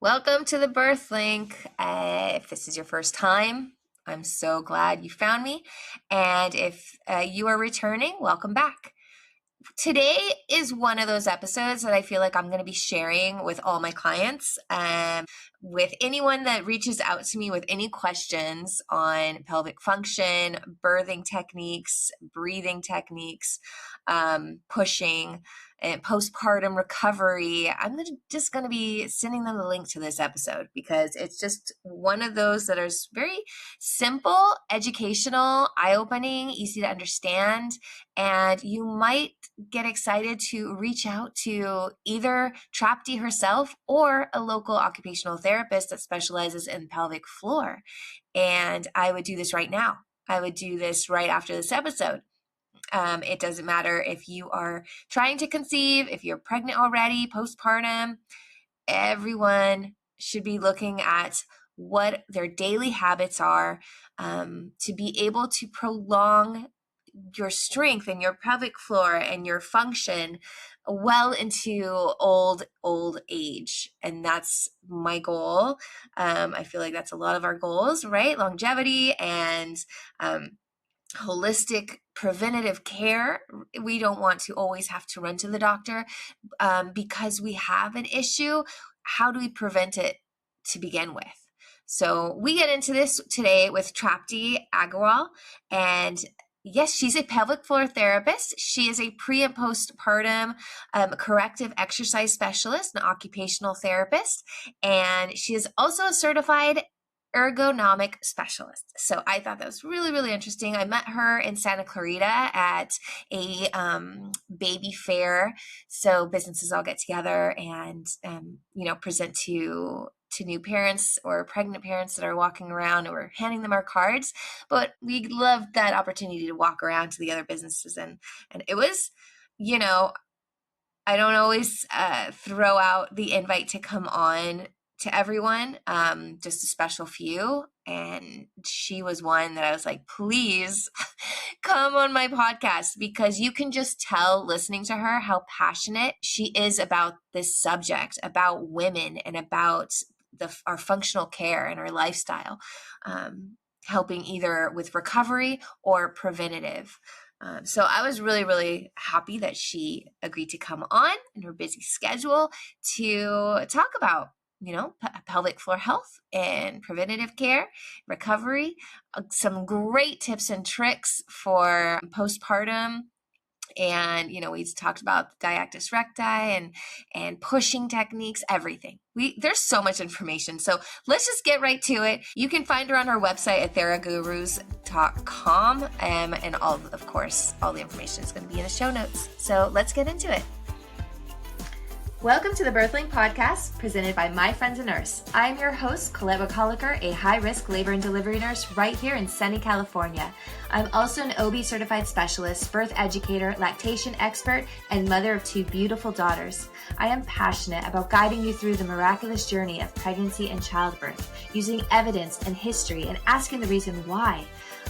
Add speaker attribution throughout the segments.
Speaker 1: Welcome to the BirthLink. If this is your first time, I'm so glad you found me. And if you are returning, welcome back. Today is one of those episodes that I feel like I'm going to be sharing with all my clients, with anyone that reaches out to me with any questions on pelvic function, birthing techniques, breathing techniques, pushing, and postpartum recovery. I'm just going to be sending them the link to this episode because it's just one of those that is very simple, educational, eye-opening, easy to understand, and you might get excited to reach out to either Trapti herself or a local occupational therapist that specializes in pelvic floor. And I would do this right now. I would do this right after this episode. It doesn't matter if you are trying to conceive, if you're pregnant already, postpartum, everyone should be looking at what their daily habits are to be able to prolong your strength and your pelvic floor and your function well into old age. And that's my goal. I feel like that's a lot of our goals, right? Longevity and holistic preventative care. We don't want to always have to run to the doctor because we have an issue. How do we prevent it to begin with? So we get into this today with Trapti Agarwal, and yes, she's a pelvic floor therapist. She is a pre and postpartum corrective exercise specialist, an occupational therapist, and she is also a certified ergonomic specialist. So I thought that was really, really interesting. I met her in Santa Clarita at a baby fair. So businesses all get together and, present to new parents or pregnant parents that are walking around, and we're handing them our cards. But we loved that opportunity to walk around to the other businesses. And it was, I don't always throw out the invite to come on to everyone, just a special few. And she was one that I was like, please come on my podcast, because you can just tell listening to her how passionate she is about this subject, about women and about our functional care and our lifestyle, helping either with recovery or preventative. So I was really, really happy that she agreed to come on in her busy schedule to talk about pelvic floor health and preventative care, recovery, some great tips and tricks for postpartum. And, we talked about diactus recti and pushing techniques, everything. There's so much information. So let's just get right to it. You can find her on her website at TheraGurus.com. And of course, all the information is going to be in the show notes. So let's get into it. Welcome to the BirthLink Podcast, presented by My Friend's a Nurse. I'm your host, Colette, a high-risk labor and delivery nurse right here in sunny California. I'm also an OB certified specialist, birth educator, lactation expert, and mother of 2 beautiful daughters. I am passionate about guiding you through the miraculous journey of pregnancy and childbirth, using evidence and history and asking the reason why.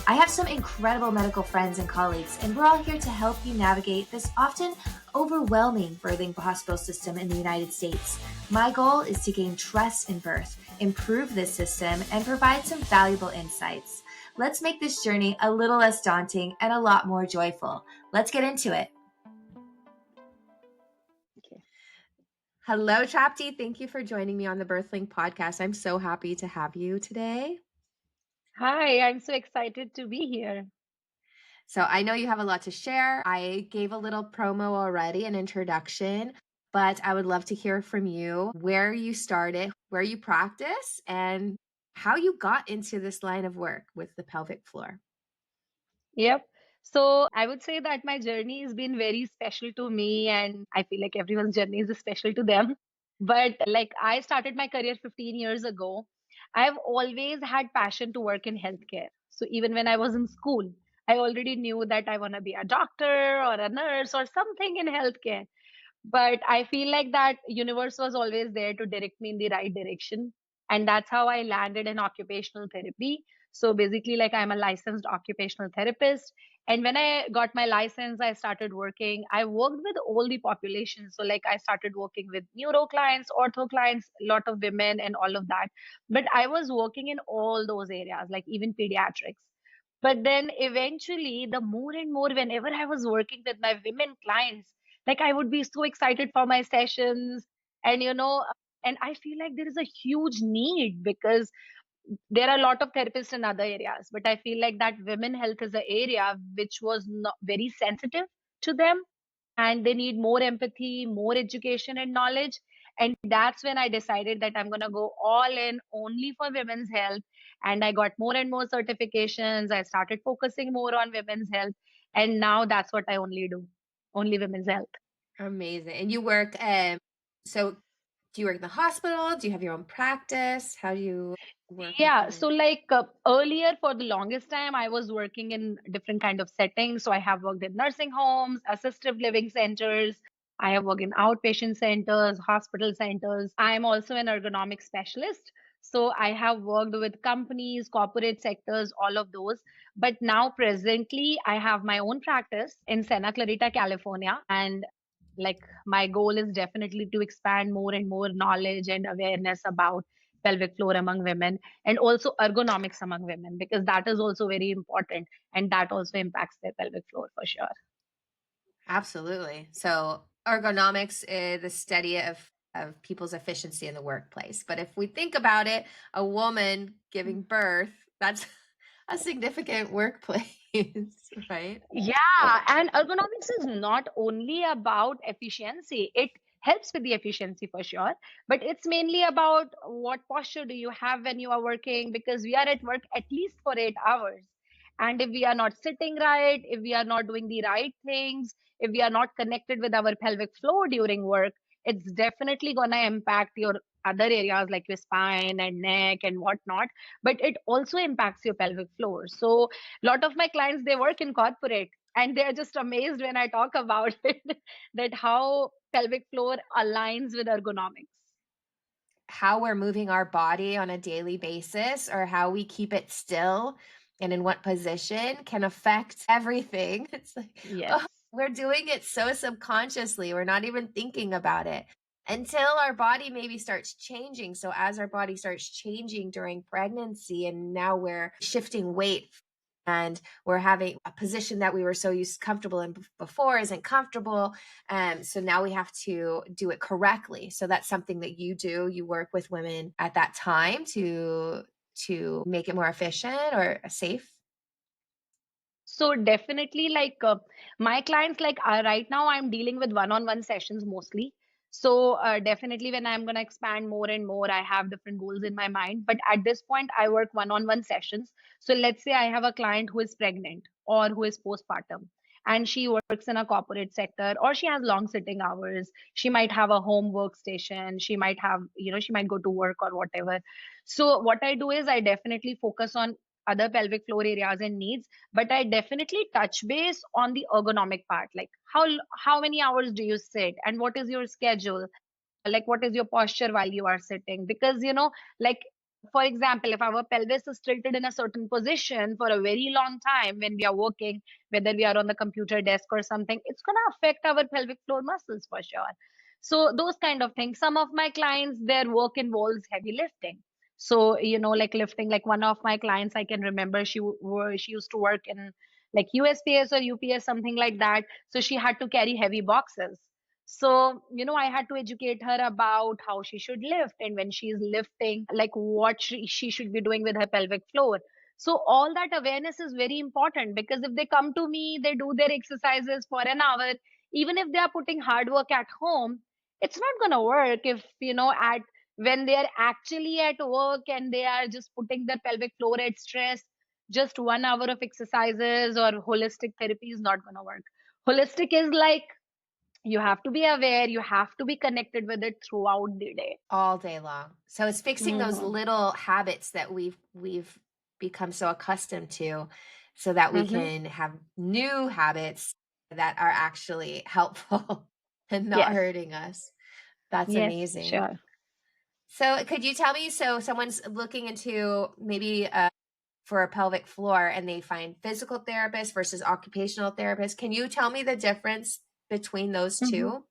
Speaker 1: I have some incredible medical friends and colleagues, and we're all here to help you navigate this often overwhelming birthing hospital system in the United States. My goal is to gain trust in birth, improve this system, and provide some valuable insights. Let's make this journey a little less daunting and a lot more joyful. Let's get into it. Okay. Hello, Trapti. Thank you for joining me on the BirthLink Podcast. I'm so happy to have you today.
Speaker 2: Hi, I'm so excited to be here.
Speaker 1: So I know you have a lot to share. I gave a little promo already, an introduction, but I would love to hear from you where you started, where you practice, and how you got into this line of work with the pelvic floor.
Speaker 2: Yep. So I would say that my journey has been very special to me, and I feel like everyone's journey is special to them. But like I started my career 15 years ago. I've always had passion to work in healthcare. So even when I was in school, I already knew that I want to be a doctor or a nurse or something in healthcare. But I feel like that universe was always there to direct me in the right direction. And that's how I landed in occupational therapy. So basically, like, I'm a licensed occupational therapist. And when I got my license, I started working. I worked with all the population. So, like, I started working with neuro clients, ortho clients, a lot of women, and all of that. But I was working in all those areas, like even pediatrics. But then eventually, the more and more, whenever I was working with my women clients, like, I would be so excited for my sessions. And, and I feel like there is a huge need because there are a lot of therapists in other areas, but I feel like that women health is an area which was not very sensitive to them, and they need more empathy, more education and knowledge. And that's when I decided that I'm going to go all in only for women's health. And I got more and more certifications. I started focusing more on women's health. And now that's what I only do, only women's health.
Speaker 1: Amazing. And you work, so do you work in the hospital? Do you have your own practice? How do you work with
Speaker 2: Yeah, so
Speaker 1: women?
Speaker 2: like earlier for the longest time I was working in different kind of settings. So I have worked in nursing homes, assisted living centers. I have worked in outpatient centers, hospital centers. I am also an ergonomic specialist. So I have worked with companies, corporate sectors, all of those. But now presently I have my own practice in Santa Clarita, California. And like my goal is definitely to expand more and more knowledge and awareness about pelvic floor among women, and also ergonomics among women, because that is also very important and that also impacts their pelvic floor for sure.
Speaker 1: Absolutely. So ergonomics is the study of people's efficiency in the workplace. But if we think about it, a woman giving birth, that's a significant workplace, right?
Speaker 2: Yeah, and ergonomics is not only about efficiency. It helps with the efficiency for sure, but it's mainly about what posture do you have when you are working, because we are at work at least for 8 hours. And if we are not sitting right, if we are not doing the right things, if we are not connected with our pelvic floor during work, it's definitely going to impact your other areas like your spine and neck and whatnot. But it also impacts your pelvic floor. So lot of my clients, they work in corporate and they're just amazed when I talk about it, that how pelvic floor aligns with ergonomics.
Speaker 1: How we're moving our body on a daily basis or how we keep it still and in what position can affect everything. It's like,
Speaker 2: Yes.
Speaker 1: oh, we're doing it so subconsciously. We're not even thinking about it until our body maybe starts changing. So, as our body starts changing during pregnancy, and now we're shifting weight and we're having a position that we were so used comfortable in before isn't comfortable, so now we have to do it correctly. So that's something that you do. You work with women at that time to make it more efficient or safe.
Speaker 2: So definitely, like my clients, like right now, I'm dealing with one-on-one sessions mostly. So definitely, when I'm gonna expand more and more, I have different goals in my mind. But at this point, I work one-on-one sessions. So let's say I have a client who is pregnant or who is postpartum, and she works in a corporate sector, or she has long sitting hours. She might have a home workstation. She might have, she might go to work or whatever. So what I do is I definitely focus on other pelvic floor areas and needs, but I definitely touch base on the ergonomic part, like how many hours do you sit and what is your schedule, like what is your posture while you are sitting, because like for example, if our pelvis is tilted in a certain position for a very long time when we are working, whether we are on the computer desk or something, it's going to affect our pelvic floor muscles for sure. So those kind of things. Some of my clients, their work involves heavy lifting. So like lifting, like one of my clients, I can remember, she used to work in like USPS or UPS, something like that. So she had to carry heavy boxes. So, I had to educate her about how she should lift, and when she's lifting, like what she should be doing with her pelvic floor. So, all that awareness is very important, because if they come to me, they do their exercises for an hour, even if they are putting hard work at home, it's not going to work if, at when they are actually at work and they are just putting their pelvic floor at stress, just 1 hour of exercises or holistic therapy is not going to work. Holistic is like you have to be aware, you have to be connected with it throughout the day.
Speaker 1: All day long. So it's fixing those
Speaker 2: Mm-hmm.
Speaker 1: little habits that we've become so accustomed to so that we
Speaker 2: Mm-hmm.
Speaker 1: can have new habits that are actually helpful and not
Speaker 2: Yes.
Speaker 1: hurting us. That's
Speaker 2: Yes,
Speaker 1: amazing.
Speaker 2: sure.
Speaker 1: So could you tell me, so someone's looking into maybe for a pelvic floor and they find physical therapists versus occupational therapists. Can you tell me the difference between those
Speaker 2: Mhm.
Speaker 1: two?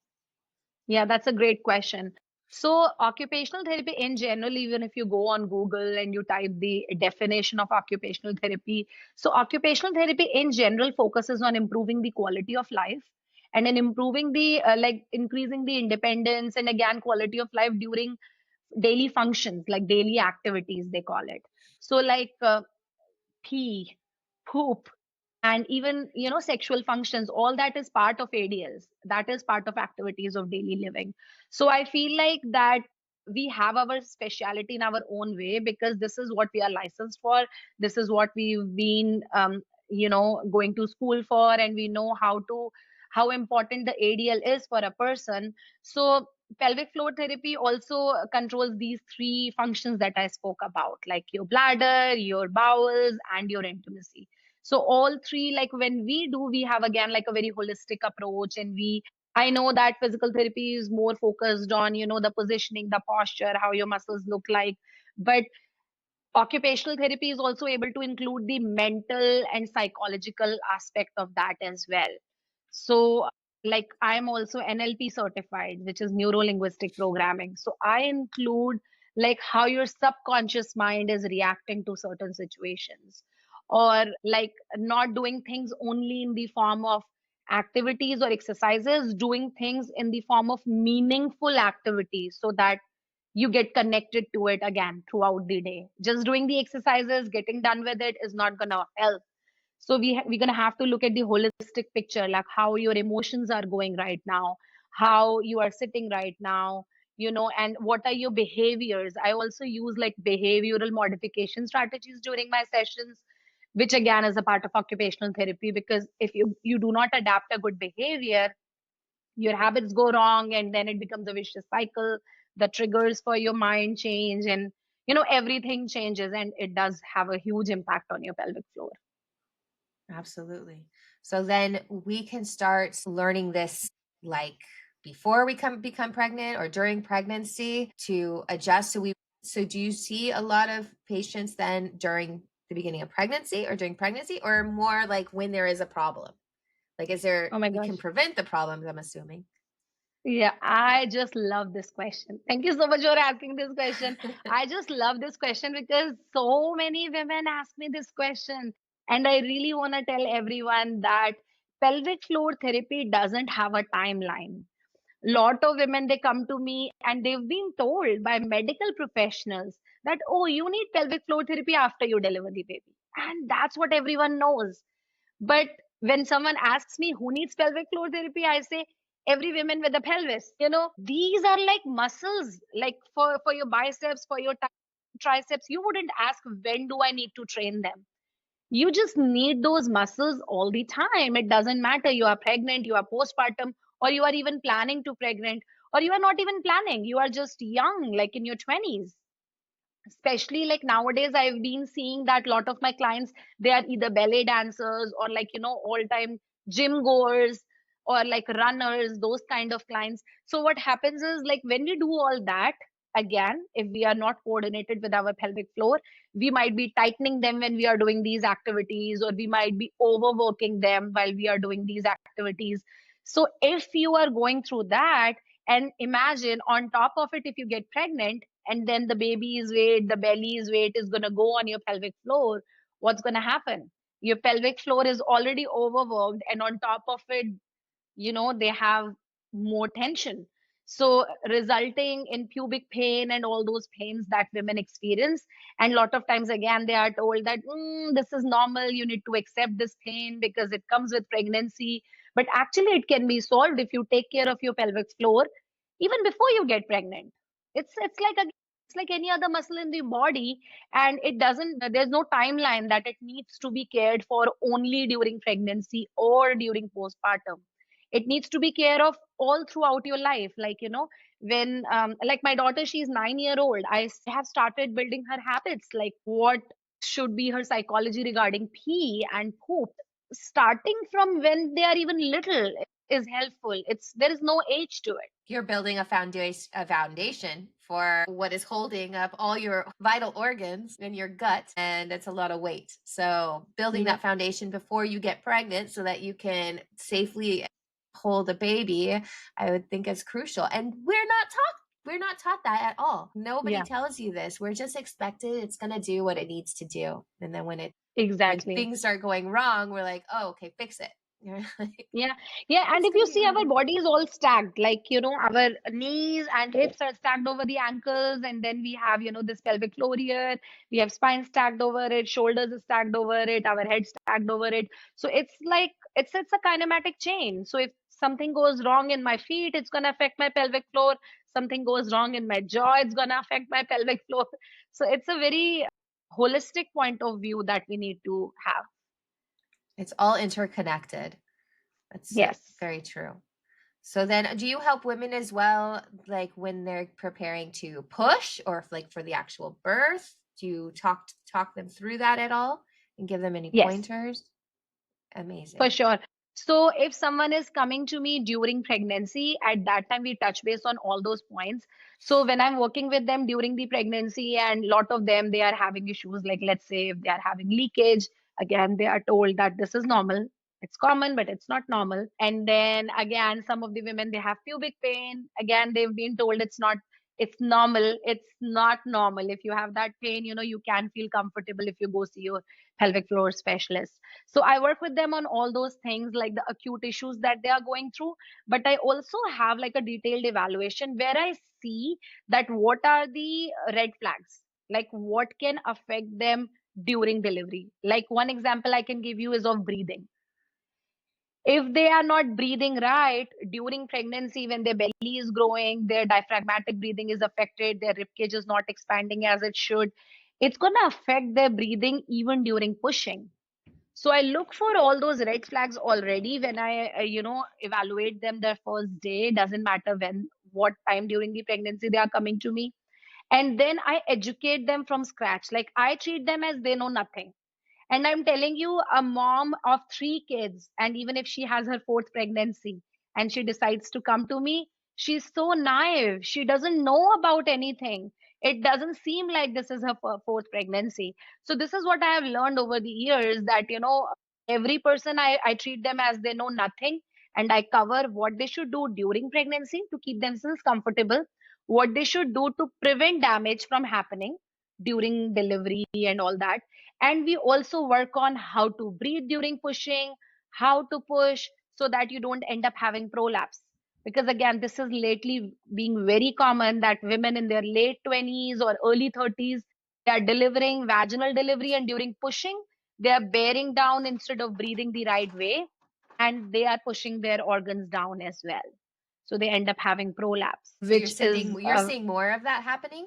Speaker 2: Yeah, that's a great question. So, occupational therapy in general, even if you go on Google and you type the definition of occupational therapy, so occupational therapy in general focuses on improving the quality of life and in improving the like increasing the independence and again quality of life during daily functions, like daily activities, they call it. So, like pee, poop, and even sexual functions, all that is part of ADLs, that is part of activities of daily living. So I feel like that we have our speciality in our own way because this is what we are licensed for, this is what we've been going to school for, and we know how important the ADL is for a person. So pelvic floor therapy also controls these three functions that I spoke about, like your bladder, your bowels, and your intimacy. So all three, like when we do, we have again like a very holistic approach, and I know that physical therapy is more focused on, the positioning, the posture, how your muscles look like. But occupational therapy is also able to include the mental and psychological aspect of that as well. So, like, I'm also NLP certified, which is neuro linguistic programming. So, I include like how your subconscious mind is reacting to certain situations, or like not doing things only in the form of activities or exercises, doing things in the form of meaningful activities so that you get connected to it again throughout the day. Just doing the exercises, getting done with it is not going to help. So we're going to have to look at the holistic picture, like how your emotions are going right now, how you are sitting right now, and what are your behaviors. I also use like behavioral modification strategies during my sessions, which again is a part of occupational therapy, because if you do not adapt a good behavior, your habits go wrong, and then it becomes a vicious cycle. The triggers for your mind change, and everything changes, and it does have a huge impact on your pelvic floor.
Speaker 1: Absolutely. So then we can start learning this like before we become pregnant or during pregnancy to adjust. So do you see a lot of patients then during the beginning of pregnancy or during pregnancy, or more like when there is a problem? Like
Speaker 2: Oh my
Speaker 1: we can
Speaker 2: gosh.
Speaker 1: prevent the problems, I'm assuming.
Speaker 2: Yeah, I just love this question. Thank you so much for asking this question. I just love this question because so many women ask me this question. And I really want to tell everyone that pelvic floor therapy doesn't have a timeline. Lot of women, they come to me and they've been told by medical professionals that, oh, you need pelvic floor therapy after you deliver the baby, and that's what everyone knows. But when someone asks me who needs pelvic floor therapy, I say every woman with a pelvis. These are like muscles, like for your biceps, for your triceps. You wouldn't ask, when do I need to train them? You just need those muscles all the time. It doesn't matter you are pregnant, you are postpartum, or you are even planning to pregnant, or you are not even planning, you are just young, like in your 20s. Especially like nowadays, I've been seeing that a lot of my clients, they are either ballet dancers or like all time gym goers, or like runners, those kind of clients. So what happens is, like, when we do all that, again, if we are not coordinated with our pelvic floor, we might be tightening them when we are doing these activities, or we might be overworking them while we are doing these activities. So if you are going through that, and imagine on top of it, if you get pregnant and then the baby's weight, the belly's weight is going to go on your pelvic floor, what's going to happen? Your pelvic floor is already overworked, and on top of it, they have more tension. So resulting in pubic pain and all those pains that women experience. And a lot of times, again, they are told that this is normal, you need to accept this pain because it comes with pregnancy. But actually it can be solved if you take care of your pelvic floor even before you get pregnant. It's like any other muscle in the body, and it doesn't there's no timeline that it needs to be cared for only during pregnancy or during postpartum. It needs to be care of all throughout your life. Like, when like my daughter, she's 9-year old, have started building her habits, like what should be her psychology regarding pee and poop, starting from when they are even little. is helpful. There is no age to it.
Speaker 1: You're building a foundation for what is holding up all your vital organs in your gut, and it's a lot of weight. So building
Speaker 2: Yeah.
Speaker 1: that foundation before you get pregnant so that you can safely hold a baby, I would think is crucial. And we're not taught that at all. Nobody
Speaker 2: Yeah,
Speaker 1: tells you this. We're just expected it's going to do what it needs to do. And then when
Speaker 2: exactly.
Speaker 1: things start going wrong, we're like, "Oh, okay, fix it." You're like,
Speaker 2: Yeah, yeah. And
Speaker 1: it's
Speaker 2: if
Speaker 1: going
Speaker 2: you
Speaker 1: to be
Speaker 2: see, our
Speaker 1: harder.
Speaker 2: body is all stacked, like, our knees and hips are stacked over the ankles. And then we have, this pelvic floor here. We have spine stacked over it, shoulders is stacked over it, our head stacked over it. So it's like, it's a kinematic chain. So if something goes wrong in my feet, it's going to affect my pelvic floor. Something goes wrong in my jaw, it's going to affect my pelvic floor. So it's a very holistic point of view that we need to have.
Speaker 1: It's all interconnected. That's
Speaker 2: Yes.
Speaker 1: very true. So then do you help women as well, like when they're preparing to push or if, like for the actual birth? Do you talk them through that at all and give them any
Speaker 2: Yes.
Speaker 1: pointers?
Speaker 2: For
Speaker 1: Amazing.
Speaker 2: sure. So if someone is coming to me during pregnancy, at that time we touch base on all those points. So when I'm working with them during the pregnancy, and lot of them, they are having issues, like let's say if they are having leakage, again they are told that this is normal. It's common, but it's not normal. And then again, some of the women, they have pubic pain. Again, they've been told it's normal. It's not normal. If you have that pain, you can feel comfortable if you go see your pelvic floor specialist. So I work with them on all those things, like the acute issues that they are going through. But I also have like a detailed evaluation where I see that what are the red flags, like what can affect them during delivery. Like one example I can give you is of breathing. If they are not breathing right during pregnancy, when their belly is growing, their diaphragmatic breathing is affected, their rib cage is not expanding as it should, it's going to affect their breathing even during pushing. So I look for all those red flags already when I, evaluate them their first day. Doesn't matter what time during the pregnancy they are coming to me. And then I educate them from scratch. Like I treat them as they know nothing. And I'm telling you, a mom of three kids, and even if she has her fourth pregnancy and she decides to come to me, she's so naive. She doesn't know about anything. It doesn't seem like this is her fourth pregnancy. So, this is what I have learned over the years, that, every person, I treat them as they know nothing. And I cover what they should do during pregnancy to keep themselves comfortable, what they should do to prevent damage from happening during delivery and all that. And we also work on how to breathe during pushing, how to push so that you don't end up having prolapse. Because again, this is lately being very common that women in their late 20s or early 30s, they are delivering vaginal delivery, and during pushing, they are bearing down instead of breathing the right way, and they are pushing their organs down as well. So they end up having prolapse,
Speaker 1: So
Speaker 2: which is
Speaker 1: you're seeing more of that happening?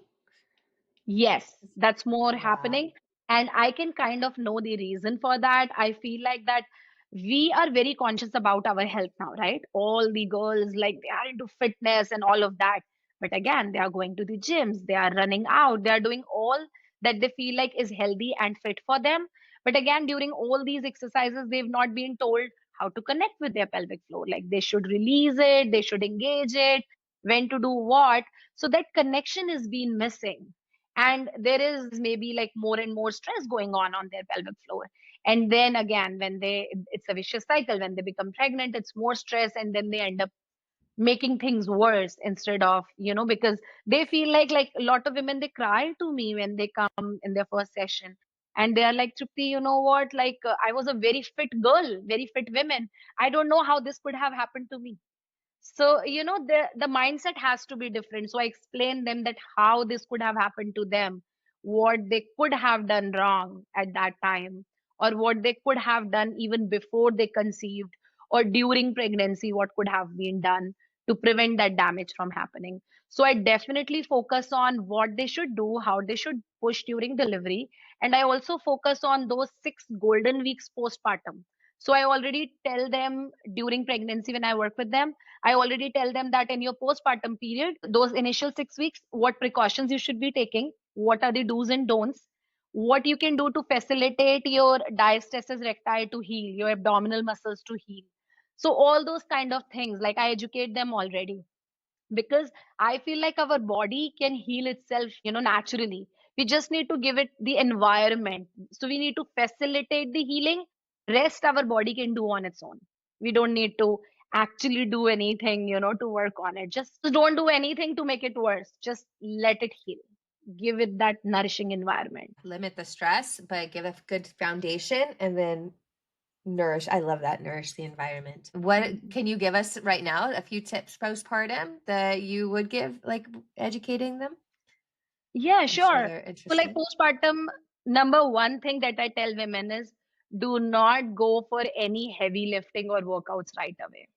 Speaker 2: yes, that's more
Speaker 1: Wow.
Speaker 2: happening. And I can kind of know the reason for that. I feel like that we are very conscious about our health now, right? All the girls, like they are into fitness and all of that. But again, they are going to the gyms, they are running out, they are doing all that they feel like is healthy and fit for them. But again, during all these exercises, they've not been told how to connect with their pelvic floor. Like they should release it, they should engage it, when to do what. So that connection is being missing, and there is maybe like more and more stress going on their pelvic floor. And then again, it's a vicious cycle. When they become pregnant, it's more stress, and then they end up making things worse instead of, because they feel like a lot of women, they cry to me when they come in their first session, and they are like, Trupti, you know what, like I was a very fit girl, very fit women, I don't know how this could have happened to me. So, the mindset has to be different. So I explain them that how this could have happened to them, what they could have done wrong at that time, or what they could have done even before they conceived, or during pregnancy, what could have been done to prevent that damage from happening. So I definitely focus on what they should do, how they should push during delivery. And I also focus on those 6 golden weeks postpartum. So I already tell them during pregnancy when I work with them, I already tell them that in your postpartum period, those initial 6 weeks, what precautions you should be taking, what are the do's and don'ts, what you can do to facilitate your diastasis recti to heal, your abdominal muscles to heal. So all those kind of things, like I educate them already, because I feel like our body can heal itself, naturally. We just need to give it the environment. So we need to facilitate the healing. Rest our body can do on its own. We don't need to actually do anything, to work on it. Just don't do anything to make it worse. Just let it heal. Give it that nourishing environment.
Speaker 1: Limit the stress, but give a good foundation and then nourish. I love that. Nourish the environment. What can you give us right now? A few tips postpartum that you would give, like educating them?
Speaker 2: Yeah,
Speaker 1: I'm sure
Speaker 2: sure.
Speaker 1: they're
Speaker 2: So, like
Speaker 1: interested.
Speaker 2: postpartum, number one thing that I tell women is do not go for any heavy lifting or workouts right away,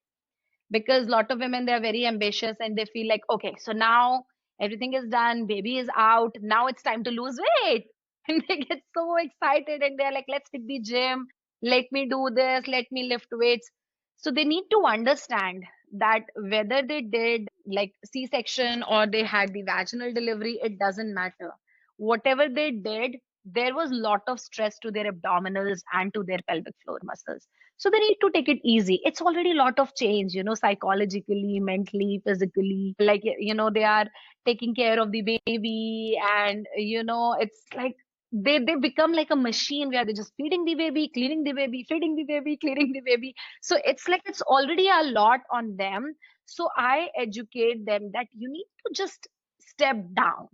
Speaker 2: because a lot of women, they're very ambitious and they feel like, okay, so now everything is done, baby is out, now it's time to lose weight. And they get so excited and they're like, let's hit the gym, let me do this, let me lift weights. So they need to understand that whether they did like c-section or they had the vaginal delivery, it doesn't matter. Whatever they did, there was lot of stress to their abdominals and to their pelvic floor muscles. So they need to take it easy. It's already a lot of change, psychologically, mentally, physically. Like, they are taking care of the baby, and, it's like they become like a machine where they're just feeding the baby, cleaning the baby, feeding the baby, cleaning the baby. So it's like it's already a lot on them. So I educate them that you need to just step down.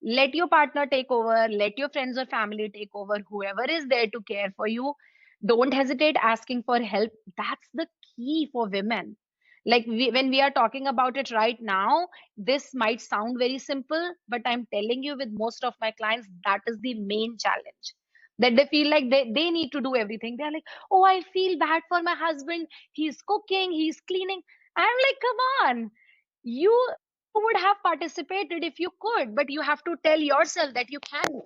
Speaker 2: Let your partner take over, let your friends or family take over, whoever is there to care for you. Don't hesitate asking for help. That's the key for women. Like when we are talking about it right now, this might sound very simple, but I'm telling you, with most of my clients, that is the main challenge. That they feel like they need to do everything. They're like, oh, I feel bad for my husband. He's cooking, he's cleaning. I'm like, come on. You would have participated if you could, but you have to tell yourself that you can.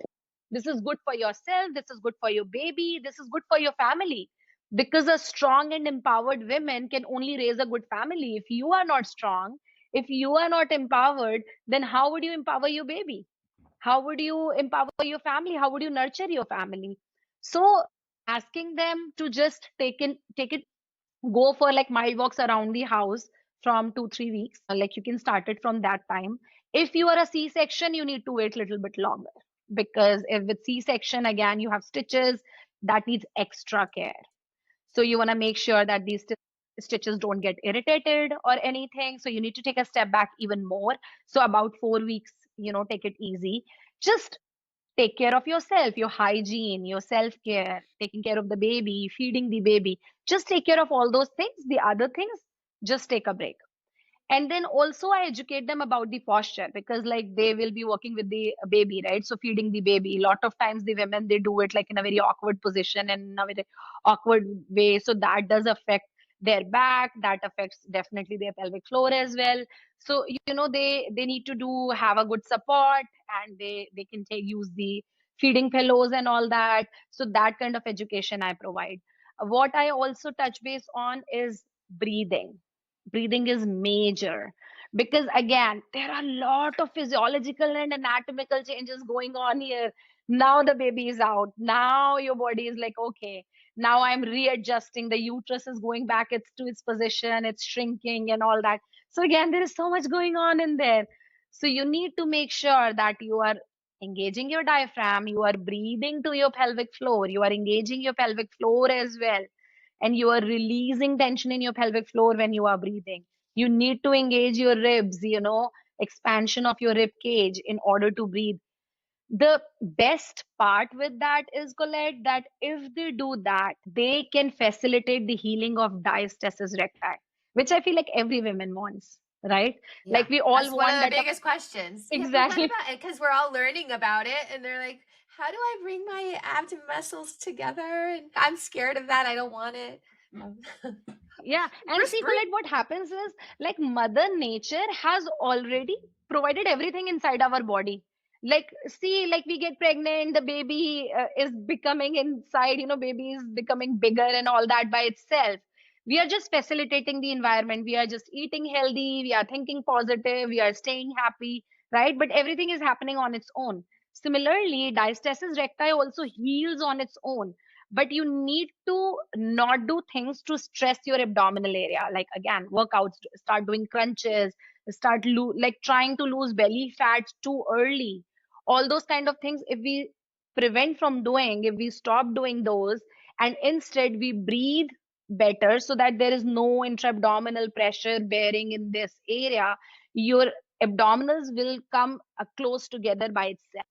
Speaker 2: This is good for yourself, this is good for your baby, this is good for your family. Because a strong and empowered women can only raise a good family. If you are not strong, if you are not empowered, then how would you empower your baby? How would you empower your family? How would you nurture your family? So asking them to just take it, go for like mild walks around the house from 2 3 weeks, like you can start it from that time. If you are a c-section, you need to wait a little bit longer, because if with c-section, again, you have stitches that needs extra care. So you want to make sure that these stitches don't get irritated or anything, so you need to take a step back even more. So about 4 weeks, take it easy. Just take care of yourself, your hygiene, your self care, taking care of the baby, feeding the baby. Just take care of all those things. The other things, just take a break. And then also I educate them about the posture, because like they will be working with the baby, right? So feeding the baby, a lot of times the women, they do it like in a very awkward position and in a very awkward way. So that does affect their back, that affects definitely their pelvic floor as well. So they need to do have a good support, and they can take use the feeding pillows and all that. So that kind of education I provide. What I also touch base on is breathing. Breathing is major, because again, there are a lot of physiological and anatomical changes going on here. Now the baby is out, now your body is like, okay, now I'm readjusting, the uterus is going back to its position, it's shrinking and all that. So again, there is so much going on in there. So you need to make sure that you are engaging your diaphragm, you are breathing to your pelvic floor, you are engaging your pelvic floor as well, and you are releasing tension in your pelvic floor when you are breathing. You need to engage your ribs, expansion of your rib cage in order to breathe. The best part with that is, Colette, that if they do that, they can facilitate the healing of diastasis recti, which I feel like every woman wants, right?
Speaker 1: Yeah,
Speaker 2: Like we all
Speaker 1: that's one of
Speaker 2: want
Speaker 1: the
Speaker 2: that.
Speaker 1: biggest questions. Yeah, but what
Speaker 2: Exactly.
Speaker 1: about it? Because we're all learning about it, and they're like, "How do I bring my abdomen muscles together?" And I'm scared of that. I don't want it. Um,
Speaker 2: Yeah, and
Speaker 1: Just
Speaker 2: see,
Speaker 1: breathe.
Speaker 2: Colette, what happens is like Mother Nature has already provided everything inside our body. Like, see, like we get pregnant, the baby is becoming inside, baby is becoming bigger and all that by itself. We are just facilitating the environment. We are just eating healthy. We are thinking positive. We are staying happy, right? But everything is happening on its own. Similarly, diastasis recti also heals on its own. but you need to not do things to stress your abdominal area. Like again, workouts, start doing crunches, start like trying to lose belly fat too early. All those kind of things, if we prevent from doing, if we stop doing those, and instead we breathe better so that there is no intra-abdominal pressure bearing in this area, your abdominals will come close together by itself.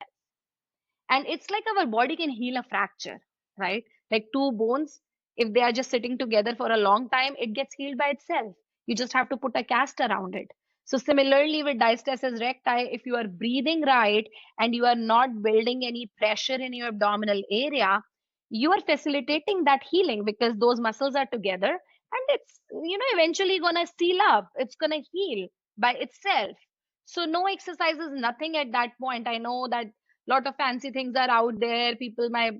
Speaker 2: And it's like our body can heal a fracture, right? Like two bones, if they are just sitting together for a long time, it gets healed by itself. You just have to put a cast around it. So similarly with diastasis recti, if you are breathing right and you are not building any pressure in your abdominal area, you are facilitating that healing because those muscles are together, and it's, eventually gonna seal up, it's gonna heal by itself. So no exercises, nothing at that point. I know that lot of fancy things are out there. People, my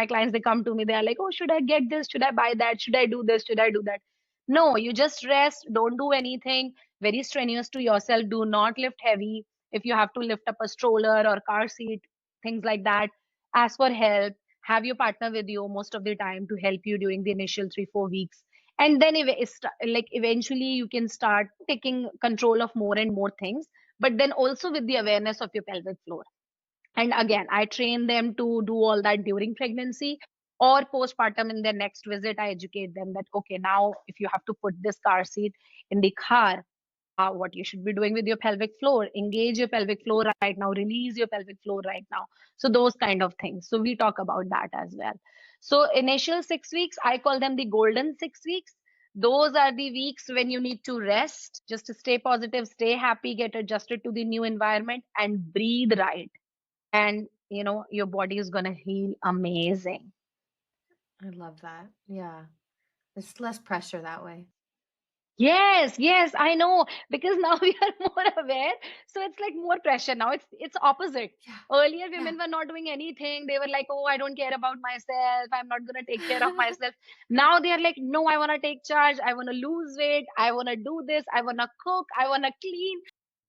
Speaker 2: clients, they come to me, they are like, oh, should I get this, should I buy that, should I do this, should I do that? No, you just rest, don't do anything very strenuous to yourself, do not lift heavy. If you have to lift up a stroller or car seat, things like that, ask for help. Have your partner with you most of the time to help you during the initial 3-4 weeks, and then like eventually you can start taking control of more and more things, but then also with the awareness of your pelvic floor. And again, I train them to do all that during pregnancy or postpartum. In their next visit, I educate them that, okay, now if you have to put this car seat in the car, what you should be doing with your pelvic floor, engage your pelvic floor right now, release your pelvic floor right now. So those kind of things. So we talk about that as well. So initial 6 weeks, I call them the golden 6 weeks. Those are the weeks when you need to rest, just to stay positive, stay happy, get adjusted to the new environment, and breathe right. And your body is going to heal amazing.
Speaker 1: I love that. Yeah. It's less pressure that way.
Speaker 2: Yes, I know, because now we are more aware, so it's like more pressure. Now it's opposite.
Speaker 1: Yeah.
Speaker 2: Earlier
Speaker 1: Yeah.
Speaker 2: women were not doing anything, they were like, oh, I don't care about myself, I'm not going to take care of myself. Now they are like, no, I want to take charge, I want to lose weight, I want to do this, I want to cook, I want to clean.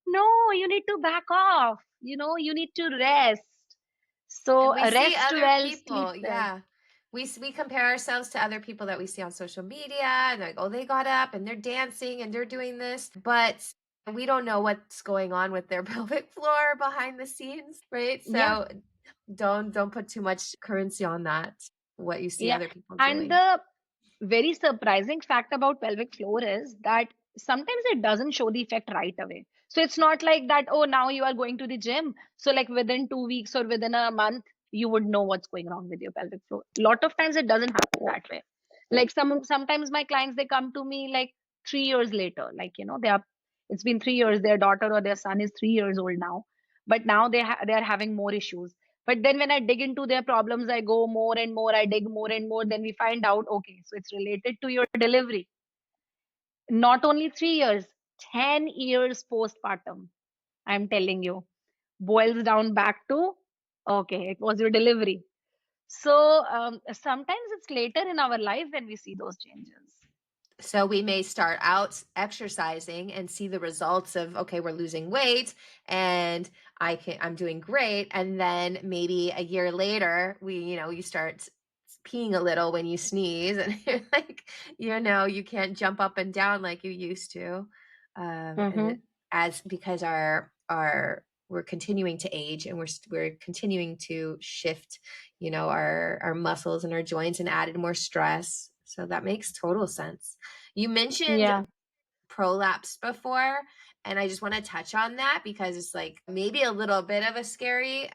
Speaker 2: No, you need to back off, you need to rest.
Speaker 1: And
Speaker 2: So
Speaker 1: we see
Speaker 2: rest
Speaker 1: other
Speaker 2: well, sleep
Speaker 1: people.
Speaker 2: well.
Speaker 1: Yeah. We compare ourselves to other people that we see on social media, and they're like, oh, they got up and they're dancing and they're doing this, but we don't know what's going on with their pelvic floor behind the scenes, right?
Speaker 2: Yeah.
Speaker 1: So don't put too much currency on that, what you see
Speaker 2: Yeah.
Speaker 1: other people
Speaker 2: And
Speaker 1: doing.
Speaker 2: the very surprising fact about pelvic floor is that sometimes it doesn't show the effect right away. So it's not like that, oh, now you are going to the gym. So like within 2 weeks or within a month, you would know what's going wrong with your pelvic floor. A lot of times it doesn't happen that way. Like sometimes my clients, they come to me like 3 years later, like, it's been 3 years, their daughter or their son is 3 years old now, but now they are having more issues. But then when I dig into their problems, I go more and more, I dig more and more, then we find out, okay, so it's related to your delivery. Not only 3 years, 10 years postpartum, I'm telling you, boils down back to, okay, it was your delivery. So sometimes it's later in our life when we see those changes.
Speaker 1: So we may start out exercising and see the results of, okay, we're losing weight and I'm doing great. And then maybe a year later, you start peeing a little when you sneeze, and you're like, you can't jump up and down like you used to. And because we're continuing to age, and we're continuing to shift, our muscles and our joints, and added more stress. So that makes total sense. You mentioned
Speaker 2: Yeah.
Speaker 1: prolapse before, and I just want to touch on that because it's like maybe a little bit of a scary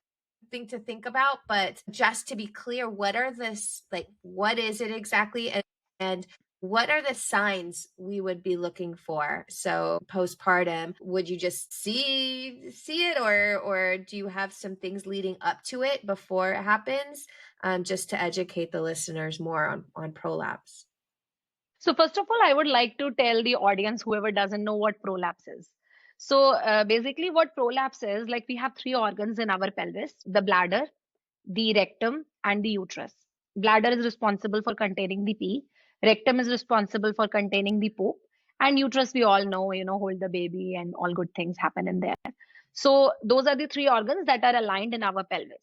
Speaker 1: thing to think about, but just to be clear, what is it exactly, and what are the signs we would be looking for? So postpartum, would you just see it, or do you have some things leading up to it before it happens, just to educate the listeners more on prolapse?
Speaker 2: So first of all, I would like to tell the audience, whoever doesn't know what prolapse is. So basically what prolapse is, like we have three organs in our pelvis: the bladder, the rectum, and the uterus. Bladder is responsible for containing the pee. Rectum is responsible for containing the poop. And uterus, we all know, hold the baby and all good things happen in there. So those are the three organs that are aligned in our pelvis.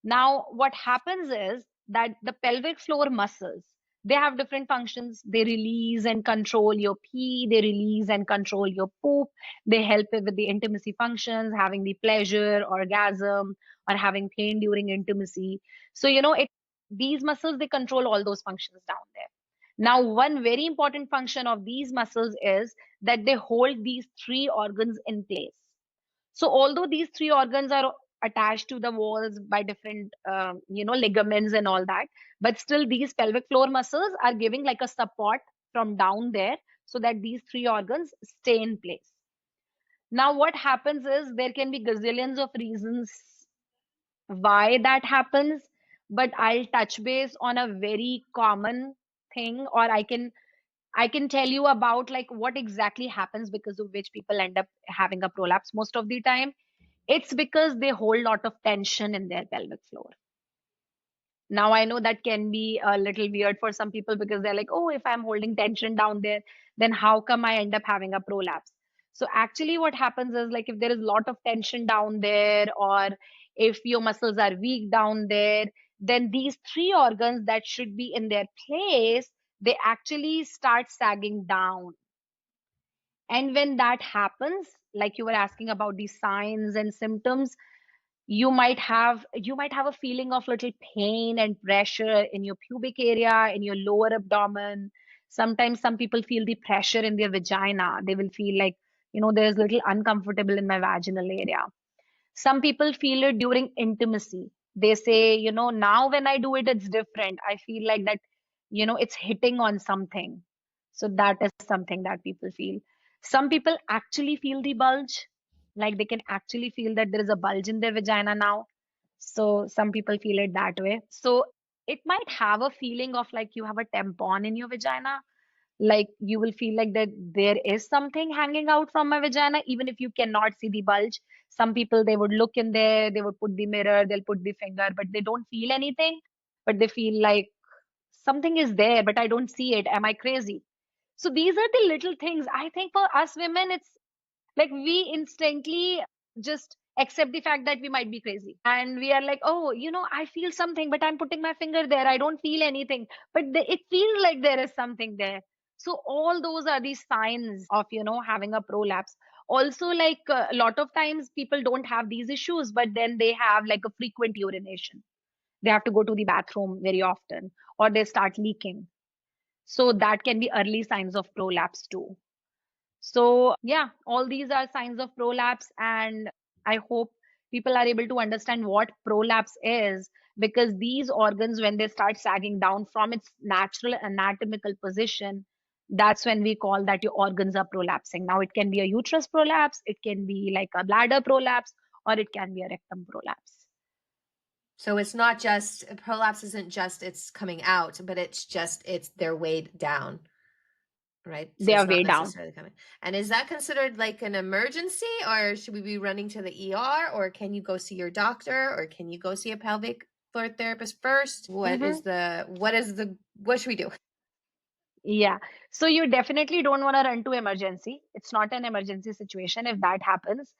Speaker 2: Now, what happens is that the pelvic floor muscles, they have different functions. They release and control your pee, they release and control your poop, they help with the intimacy functions, having the pleasure, orgasm, or having pain during intimacy. So, these muscles, they control all those functions down there. Now, one very important function of these muscles is that they hold these three organs in place. So although these three organs are attached to the walls by different, ligaments and all that, but still these pelvic floor muscles are giving like a support from down there so that these three organs stay in place. Now, what happens is there can be gazillions of reasons why that happens, but I'll touch base on a very common thing, or I can tell you about like what exactly happens because of which people end up having a prolapse most of the time. It's because they hold a lot of tension in their pelvic floor. Now, I know that can be a little weird for some people because they're like, oh, if I'm holding tension down there, then how come I end up having a prolapse? So, actually, what happens is like if there is a lot of tension down there, or if your muscles are weak down there, then these three organs that should be in their place, they actually start sagging down. And when that happens, like you were asking about the signs and symptoms, you might have a feeling of little pain and pressure in your pubic area, in your lower abdomen. Sometimes some people feel the pressure in their vagina. They will feel like, there's little uncomfortable in my vaginal area. Some people feel it during intimacy. They say, now when I do it, it's different. I feel like that, it's hitting on something. So that is something that people feel. Some people actually feel the bulge, like they can actually feel that there is a bulge in their vagina now. So some people feel it that way. So it might have a feeling of like you have a tampon in your vagina, like you will feel like that there is something hanging out from my vagina even if you cannot see the bulge. Some people, they would look in there, they would put the mirror, they'll put the finger, but they don't feel anything, but they feel like something is there but I don't see it. Am I crazy? So these are the little things. I think for us women, it's like we instantly just accept the fact that we might be crazy, and we are like, oh, I feel something but I'm putting my finger there, I don't feel anything, but it feels like there is something there. So all those are the signs of having a prolapse. Also, like a lot of times people don't have these issues, but then they have like a frequent urination. They have to go to the bathroom very often, or they start leaking. So that can be early signs of prolapse too. So, yeah, all these are signs of prolapse, and I hope people are able to understand what prolapse is, because these organs, when they start sagging down from its natural anatomical position, that's when we call that your organs are prolapsing. Now, it can be a uterus prolapse, it can be like a bladder prolapse, or it can be a rectum prolapse.
Speaker 1: So it's not just prolapse isn't just it's coming out, but it's they're weighed down, right? So
Speaker 2: They
Speaker 1: it's
Speaker 2: are
Speaker 1: not
Speaker 2: way down.
Speaker 1: necessarily coming. And is that considered like an emergency, or should we be running to the ER, or can you go see your doctor, or can you go see a pelvic floor therapist first? What should we do?
Speaker 2: Yeah. So you definitely don't want to run to emergency. It's not an emergency situation if that happens.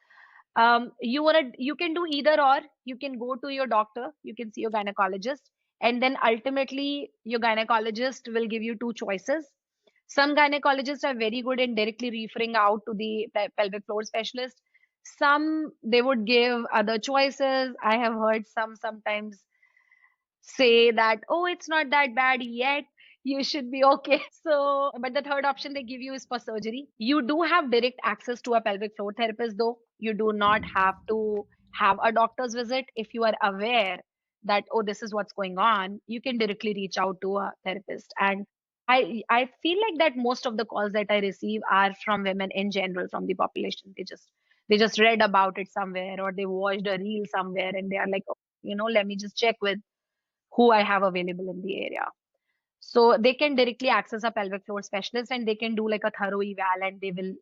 Speaker 2: You can do either, or you can go to your doctor, you can see your gynecologist, and then ultimately your gynecologist will give you two choices. Some gynecologists are very good in directly referring out to the pelvic floor specialist. Some, they would give other choices. I have heard some sometimes say that, oh, it's not that bad yet, you should be okay. So, but the third option they give you is for surgery. You do have direct access to a pelvic floor therapist, though. You do not have to have a doctor's visit. If you are aware that, oh, this is what's going on, you can directly reach out to a therapist. And I feel like that most of the calls that I receive are from women in general, from the population. They just read about it somewhere, or they watched a reel somewhere, and they are like, oh, let me just check with who I have available in the area. So they can directly access a pelvic floor specialist, and they can do like a thorough eval, and they will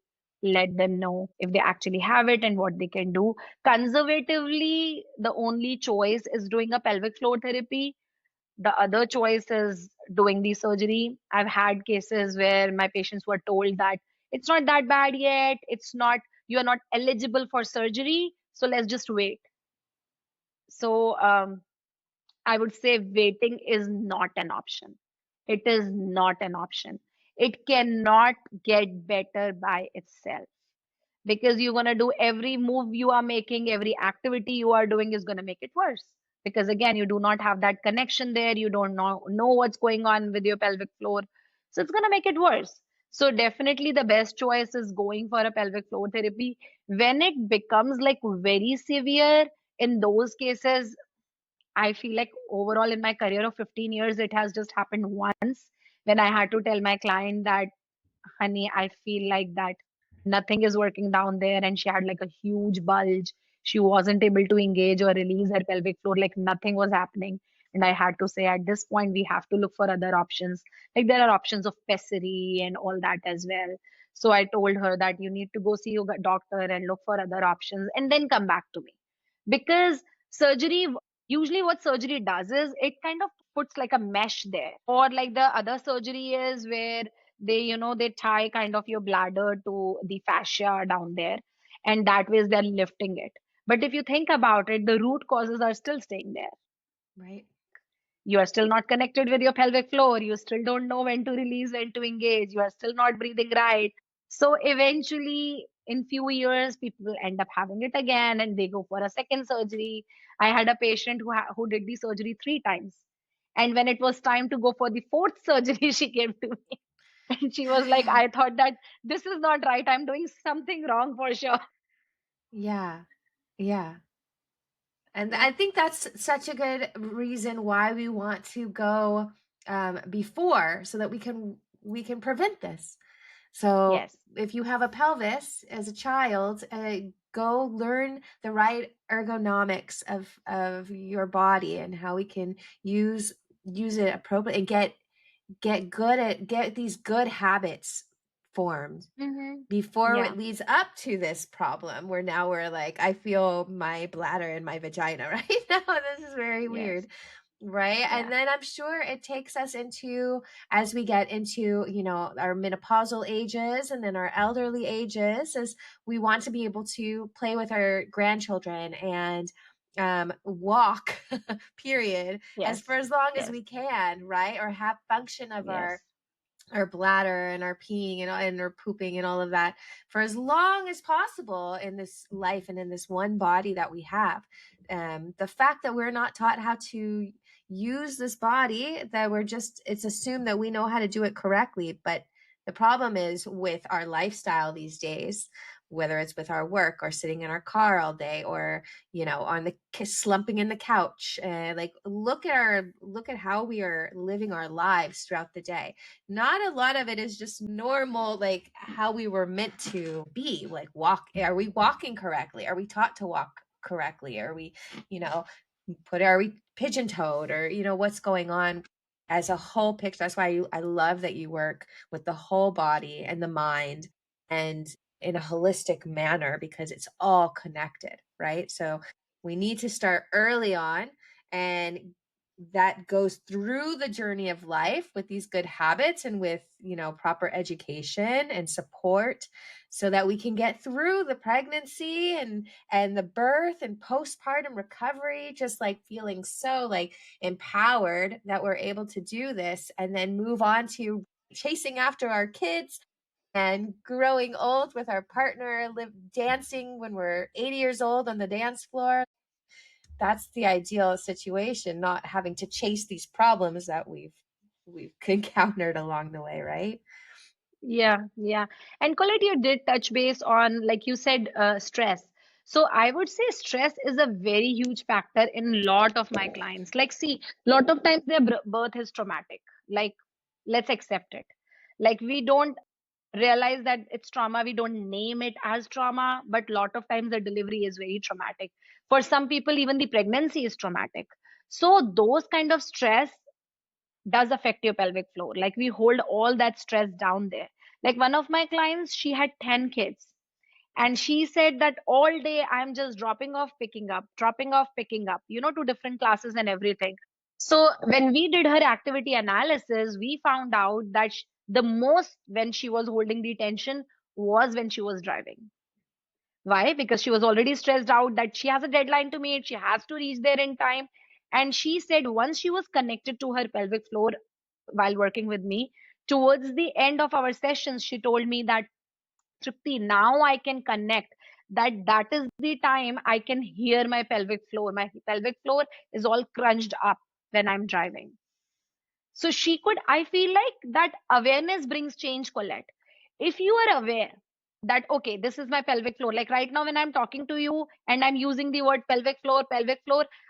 Speaker 2: let them know if they actually have it and what they can do. Conservatively, the only choice is doing a pelvic floor therapy. The other choice is doing the surgery. I've had cases where my patients were told that it's not that bad yet. You are not eligible for surgery. So let's just wait. So I would say waiting is not an option. It is not an option. It cannot get better by itself, because you're going to do every move you are making, every activity you are doing is going to make it worse. Because again, you do not have that connection there. You don't know what's going on with your pelvic floor. So it's going to make it worse. So definitely the best choice is going for a pelvic floor therapy. When it becomes like very severe, in those cases, I feel like overall in my career of 15 years, it has just happened once when I had to tell my client that, honey, I feel like that nothing is working down there. And she had like a huge bulge. She wasn't able to engage or release her pelvic floor, like nothing was happening. And I had to say, at this point, we have to look for other options. Like there are options of pessary and all that as well. So I told her that you need to go see your doctor and look for other options and then come back to me. Because surgery, usually what surgery does is it kind of puts like a mesh there. Or like the other surgery is where they tie kind of your bladder to the fascia down there, and that way they're lifting it. But if you think about it, the root causes are still staying there.
Speaker 1: Right.
Speaker 2: You are still not connected with your pelvic floor. You still don't know when to release, when to engage. You are still not breathing right. So eventually, in few years, people end up having it again, and they go for a second surgery. I had a patient who did the surgery 3 times, and when it was time to go for the fourth surgery, she came to me and she was like, I thought that this is not right. I'm doing something wrong for sure.
Speaker 1: Yeah. Yeah. And
Speaker 2: Yep.
Speaker 1: I think that's such a good reason why we want to go before, so that we can prevent this. So
Speaker 2: Yes.
Speaker 1: if you have a pelvis as a child, go learn the right ergonomics of your body and how we can use it appropriately and get these good habits formed
Speaker 2: Mm-hmm.
Speaker 1: before
Speaker 2: Yeah.
Speaker 1: it leads up to this problem where now we're like, I feel my bladder in my vagina right now. This is very
Speaker 2: Yes.
Speaker 1: weird, right?
Speaker 2: Yeah.
Speaker 1: And then I'm sure it takes us into, as we get into, our menopausal ages and then our elderly ages, as we want to be able to play with our grandchildren and walk period, as
Speaker 2: Yes.
Speaker 1: for as long as
Speaker 2: Yes.
Speaker 1: we can, right? Or have function of our
Speaker 2: Yes.
Speaker 1: bladder and our peeing and our pooping and all of that for as long as possible in this life and in this one body that we have. The fact that we're not taught how to use this body, that it's assumed that we know how to do it correctly. But the problem is with our lifestyle these days, whether it's with our work or sitting in our car all day or on the slumping in the couch, like look at how we are living our lives throughout the day. Not a lot of it is just normal, like how we were meant to be, like are we walking correctly? Are we taught to walk correctly? Are we, you know are we pigeon toed, or what's going on as a whole picture? That's why I love that you work with the whole body and the mind, and in a holistic manner, because it's all connected, right? So we need to start early on, and that goes through the journey of life with these good habits and with proper education and support, so that we can get through the pregnancy and the birth and postpartum recovery, just like feeling so like empowered that we're able to do this, and then move on to chasing after our kids and growing old with our partner, dancing when we're 80 years old on the dance floor. That's the ideal situation, not having to chase these problems that we've encountered along the way, right?
Speaker 2: Yeah, yeah. And Colette, you did touch base on, like you said, stress. So I would say stress is a very huge factor in lot of my clients. Like, see, lot of times their birth is traumatic. Like, let's accept it. Like, we don't realize that it's trauma. We don't name it as trauma, but lot of times the delivery is very traumatic. For some people, even the pregnancy is traumatic. So those kind of stress does affect your pelvic floor. Like we hold all that stress down there. Like one of my clients, she had 10 kids. And she said that all day I'm just dropping off, picking up, dropping off, picking up, to different classes and everything. So when we did her activity analysis, we found out that the most when she was holding the tension was when she was driving. Why? Because she was already stressed out that she has a deadline to meet, she has to reach there in time. And she said once she was connected to her pelvic floor while working with me, towards the end of our sessions, she told me that, Tripti, now I can connect. That is the time I can hear my pelvic floor. My pelvic floor is all crunched up when I'm driving. So she could, I feel like that awareness brings change, Colette. If you are aware that, okay, this is my pelvic floor, like right now when I'm talking to you and I'm using the word pelvic floor,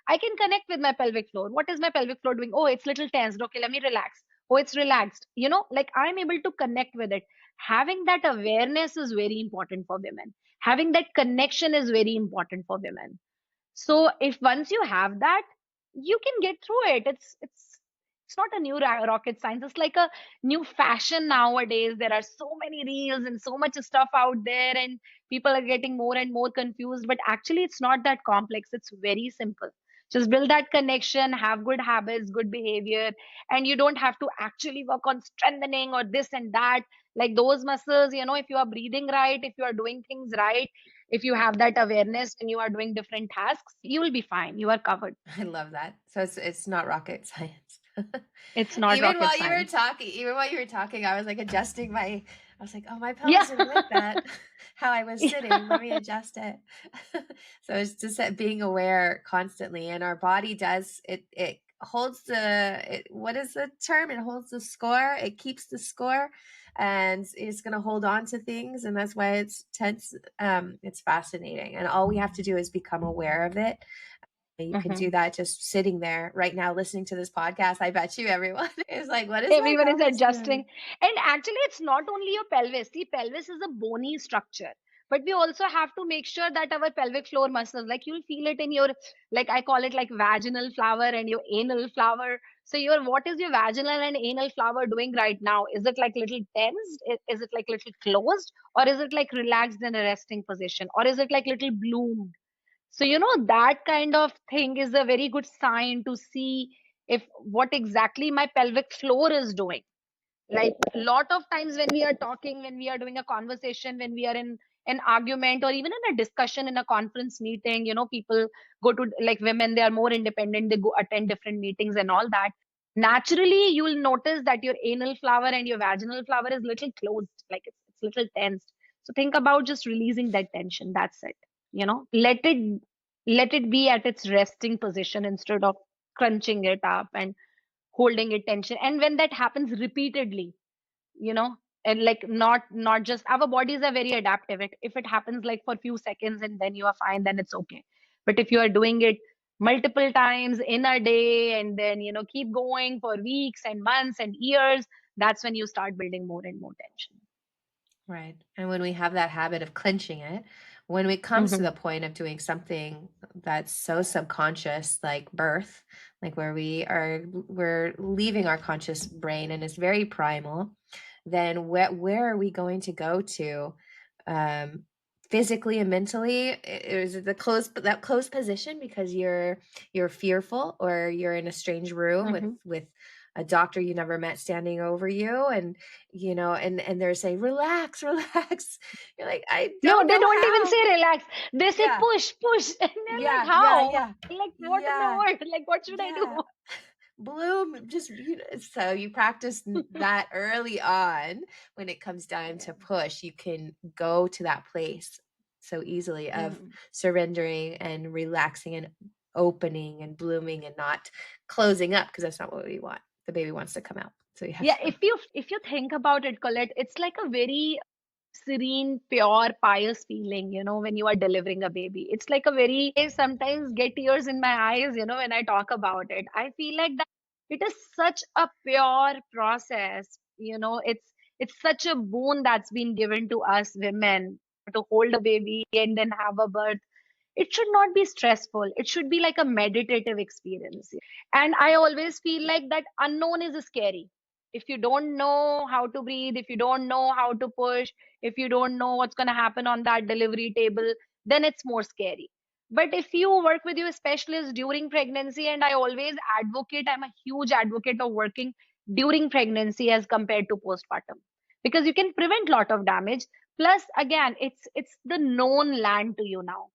Speaker 2: I can connect with my pelvic floor. What is my pelvic floor doing? Oh, it's little tensed. Okay, let me relax. Oh, it's relaxed. Like I'm able to connect with it. Having that awareness is very important for women. Having that connection is very important for women. So if once you have that, you can get through it. It's not a new rocket science. It's like a new fashion nowadays. There are so many reels and so much stuff out there, and people are getting more and more confused. But actually, it's not that complex. It's very simple. Just build that connection, have good habits, good behavior, and you don't have to actually work on strengthening or this and that. Like those muscles, if you are breathing right, if you are doing things right, if you have that awareness and you are doing different tasks, you will be fine. You are covered.
Speaker 1: I love that. So it's not rocket science.
Speaker 2: It's not rocket
Speaker 1: Even while you were talking, I was like adjusting I was like, oh, my pelvis
Speaker 2: yeah.
Speaker 1: didn't like that. How I was sitting. Let me
Speaker 2: Yeah.
Speaker 1: adjust it. So it's just being aware constantly. And our body does it holds what is the term? It holds the score. It keeps the score, and it's going to hold on to things. And that's why it's tense. It's fascinating. And all we have to do is become aware of it. You can do
Speaker 2: Mhm.
Speaker 1: that just sitting there right now listening to this podcast. I bet you everyone is like, what is my
Speaker 2: Everyone is
Speaker 1: pelvis doing?
Speaker 2: adjusting. And actually, it's not only your pelvis. See, pelvis is a bony structure. But we also have to make sure that our pelvic floor muscles, like you'll feel it in your, like I call it like vaginal flower and your anal flower. So what is your vaginal and anal flower doing right now? Is it like little tensed? Is it like little closed? Or is it like relaxed in a resting position? Or is it like little bloomed? So, that kind of thing is a very good sign to see if what exactly my pelvic floor is doing. Like a lot of times when we are talking, when we are doing a conversation, when we are in an argument or even in a discussion in a conference meeting, people go to, like women, they are more independent, they go attend different meetings and all that. Naturally, you will notice that your anal flower and your vaginal flower is little closed, like it's little tensed. So think about just releasing that tension. That's it. Let it be at its resting position instead of crunching it up and holding it tension. And when that happens repeatedly, you know and like not just, our bodies are very adaptive. If it happens like for a few seconds and then you are fine, then it's okay. But if you are doing it multiple times in a day and then keep going for weeks and months and years, that's when you start building more and more tension.
Speaker 1: Right. And when we have that habit of clenching it, when it comes to
Speaker 2: Hmm.
Speaker 1: the point of doing something that's so subconscious, like birth, like we're leaving our conscious brain and it's very primal, then where are we going to go to um, physically and mentally? Is it that closed position because you're fearful or you're in a strange room with
Speaker 2: Hmm.
Speaker 1: a doctor you never met standing over you, and and they're saying relax, relax. You're like, I
Speaker 2: No,
Speaker 1: don't
Speaker 2: they
Speaker 1: know
Speaker 2: don't even
Speaker 1: how.
Speaker 2: say relax. They say
Speaker 1: Yeah,
Speaker 2: push, push. And they're like,
Speaker 1: yeah, yeah,
Speaker 2: how?
Speaker 1: yeah,
Speaker 2: Like, what in the
Speaker 1: yeah,
Speaker 2: world? Like, what should I
Speaker 1: yeah.
Speaker 2: do?
Speaker 1: Bloom, just so you practice that early on. When it comes time
Speaker 2: Yeah.
Speaker 1: to push, you can go to that place so easily of
Speaker 2: Mm.
Speaker 1: surrendering and relaxing and opening and blooming and not closing up, because that's not what we want. The baby wants to come out, so you have
Speaker 2: Yeah,
Speaker 1: to.
Speaker 2: if you think about it, Colette, it's like a very serene, pure, pious feeling, when you are delivering a baby. It's like a very, I sometimes get tears in my eyes, when I talk about it. I feel like that it is such a pure process, it's such a boon that's been given to us women to hold a baby and then have a birth. It should not be stressful. It should be like a meditative experience. And I always feel like that unknown is scary. If you don't know how to breathe, if you don't know how to push, if you don't know what's going to happen on that delivery table, then it's more scary. But if you work with your specialist during pregnancy, and I always advocate, I'm a huge advocate of working during pregnancy as compared to postpartum, because you can prevent lot of damage. Plus, again, it's the known land to you now,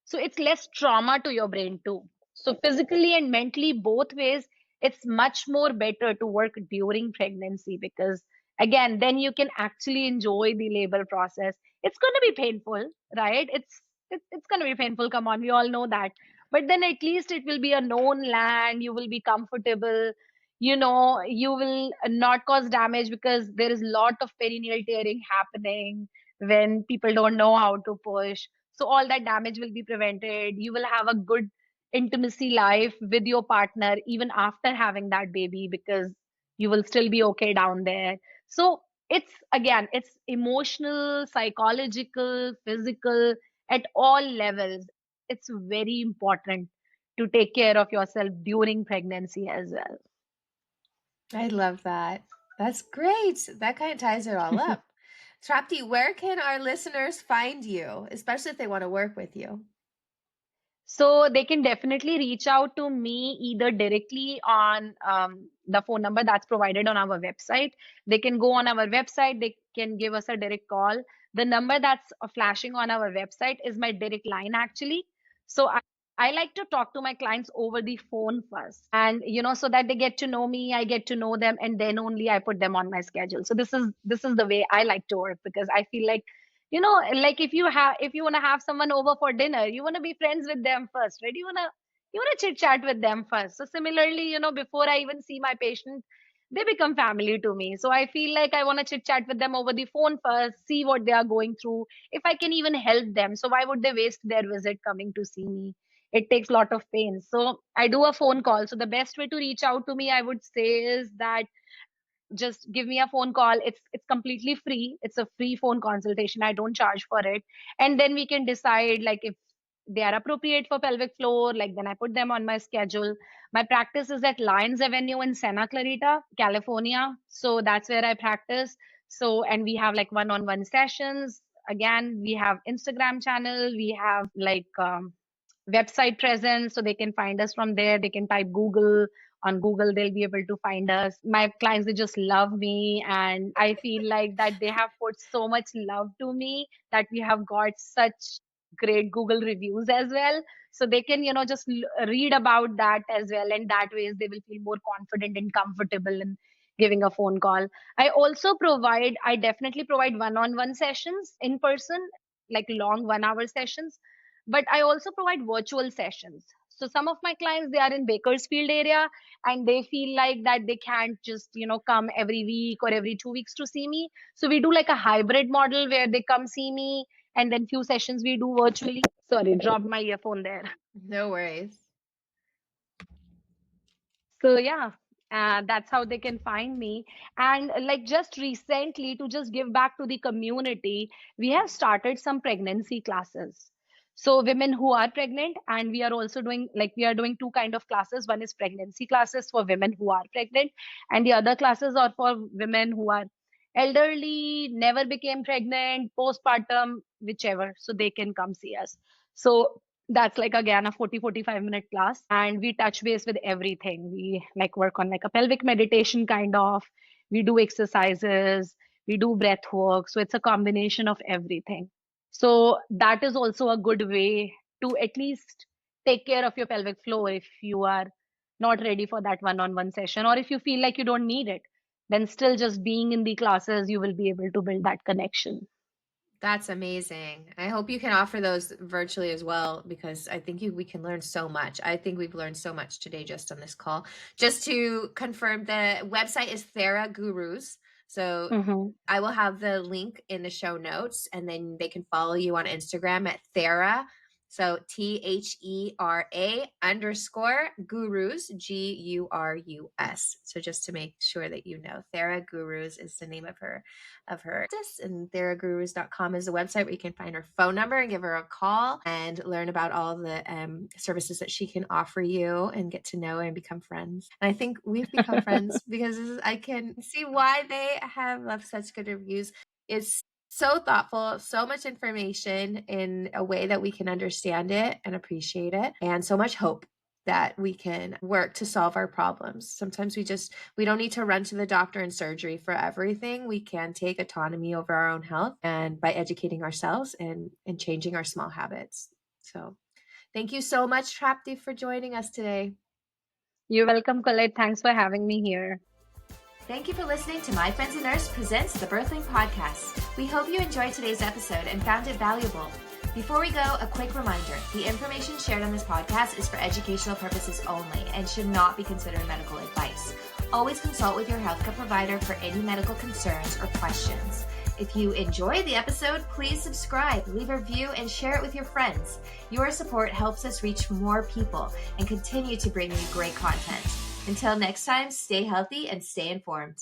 Speaker 2: so it's less trauma to your brain too. So physically and mentally, both ways, it's much more better to work during pregnancy, because again, then you can actually enjoy the labor process. It's going to be painful, right? It's going to be painful. Come on, we all know that. But then at least it will be a known land. You will be comfortable. You will not cause damage, because there is a lot of perineal tearing happening when people don't know how to push. So all that damage will be prevented. You will have a good intimacy life with your partner even after having that baby, because you will still be okay down there. So it's, again, it's emotional, psychological, physical, at all levels. It's very important to take care of yourself during pregnancy as well.
Speaker 1: I love that. That's great. That kind of ties it all up. Trapti, where can our listeners find you, especially if they want to work with you?
Speaker 2: So they can definitely reach out to me either directly on the phone number that's provided on our website. They can go on our website, they can give us a direct call. The number that's flashing on our website is my direct line, actually. So I like to talk to my clients over the phone first, and so that they get to know me, I get to know them, and then only I put them on my schedule. So this is the way I like to work, because I feel like, like if you want to have someone over for dinner, you want to be friends with them first, right? You want to chit chat with them first. So similarly, before I even see my patient, they become family to me. So I feel like I want to chit chat with them over the phone first, see what they are going through, if I can even help them. So why would they waste their visit coming to see me? It takes a lot of pain. So I do a phone call. So the best way to reach out to me, I would say, is that just give me a phone call. It's completely free. It's a free phone consultation. I don't charge for it. And then we can decide, like, if they are appropriate for pelvic floor, like, then I put them on my schedule. My practice is at Lions Avenue in Santa Clarita, California. So that's where I practice. So, and we have like one-on-one sessions. Again, we have Instagram channel, we have like website presence, so they can find us from there. They can type Google. On Google, they'll be able to find us. My clients, they just love me, and I feel like that they have put so much love to me that we have got such great Google reviews as well. So they can, just read about that as well, and that ways they will feel more confident and comfortable in giving a phone call. I definitely provide one-on-one sessions in person, like long 1 hour sessions, but I also provide virtual sessions. So some of my clients, they are in Bakersfield area, and they feel like that they can't just, come every week or every 2 weeks to see me. So we do like a hybrid model where they come see me, and then few sessions we do virtually. Sorry, dropped my earphone there.
Speaker 1: No worries.
Speaker 2: So yeah, that's how they can find me. And like just recently, to just give back to the community, we have started some pregnancy classes. So women who are pregnant, and we are doing two kind of classes. One is pregnancy classes for women who are pregnant, and the other classes are for women who are elderly, never became pregnant, postpartum, whichever. So they can come see us. So that's like again a 40-45 minute class, and we touch base with everything. We like work on like a pelvic meditation kind of, we do exercises, we do breath work. So it's a combination of everything. So that is also a good way to at least take care of your pelvic floor if you are not ready for that one-on-one session, or if you feel like you don't need it, then still just being in the classes, you will be able to build that connection.
Speaker 1: That's amazing. I hope you can offer those virtually as well, because I think we can learn so much. I think we've learned so much today just on this call. Just to confirm, the website is TheraGurus. So
Speaker 2: Mm-hmm.
Speaker 1: I will have the link in the show notes, and then they can follow you on Instagram at Thera. So THERA_gurus, GURUS. So just to make sure that you know, TheraGurus is the name of her practice, and TheraGurus.com is the website where you can find her phone number and give her a call and learn about all the services that she can offer you and get to know and become friends. And I think we've become friends because I can see why they have left such good reviews. It's so thoughtful, so much information in a way that we can understand it and appreciate it, and so much hope that we can work to solve our problems. Sometimes we don't need to run to the doctor and surgery for everything. We can take autonomy over our own health, and by educating ourselves and changing our small habits. So Thank you so much, Trapti, for joining us today.
Speaker 2: You're welcome, Colette. Thanks for having me here.
Speaker 1: Thank you for listening to My Friends a Nurse presents the BirthLink Podcast. We hope you enjoyed today's episode and found it valuable. Before we go, a quick reminder. The information shared on this podcast is for educational purposes only and should not be considered medical advice. Always consult with your healthcare provider for any medical concerns or questions. If you enjoyed the episode, please subscribe, leave a review, and share it with your friends. Your support helps us reach more people and continue to bring you great content. Until next time, stay healthy and stay informed.